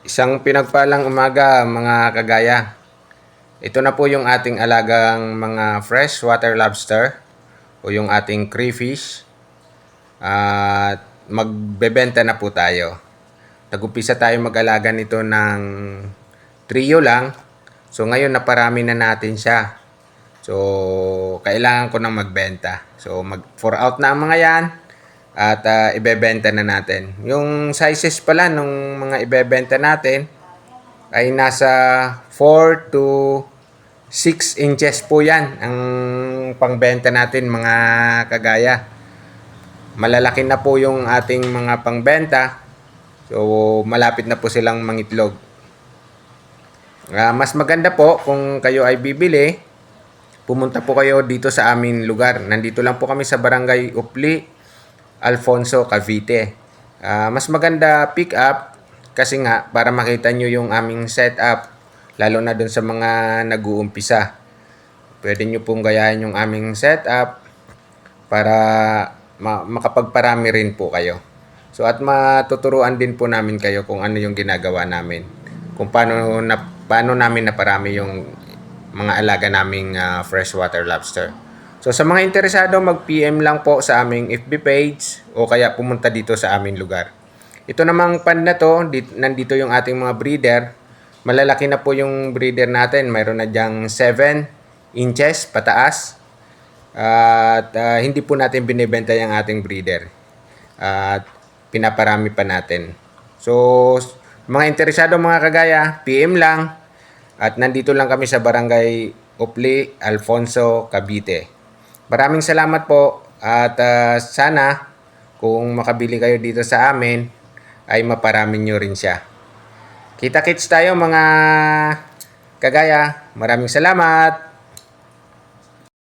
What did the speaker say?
Isang pinagpalang umaga mga kagaya. Ito na po yung ating alagang mga freshwater lobster o yung ating crayfish. At magbebenta na po tayo. Nag-umpisa tayo mag-alaga nito ng trio lang. So ngayon naparami na natin siya. So kailangan ko nang magbenta. So mag 4 out na ang mga yan. At ibebenta na natin. Yung sizes pala nung mga ibebenta natin ay nasa 4 to 6 inches po yan ang pangbenta natin mga kagaya. Malalaki na po yung ating mga pangbenta. So malapit na po silang mangitlog. Mas maganda po kung kayo ay bibili, pumunta po kayo dito sa aming lugar. Nandito lang po kami sa Barangay Upli, Alfonso, Cavite. Mas maganda pick up kasi nga para makita nyo yung aming setup, lalo na dun sa mga nag-uumpisa. Pwede nyo pong gayahin yung aming setup para makapagparami rin po kayo. So at matuturuan din po namin kayo kung ano yung ginagawa namin. Kung paano namin naparami yung mga alaga naming freshwater lobster. So sa mga interesado, mag-PM lang po sa aming FB page o kaya pumunta dito sa aming lugar. Ito namang pan na to, nandito yung ating mga breeder. Malalaki na po yung breeder natin. Mayroon na dyang 7 inches pataas. At hindi po natin binibenta yung ating breeder. At pinaparami pa natin. So mga interesado mga kagaya, PM lang. At nandito lang kami sa Barangay Upli, Alfonso, Cavite. Maraming salamat po at sana kung makabili kayo dito sa amin ay maparami nyo rin siya. Kita-kits tayo mga kagaya. Maraming salamat!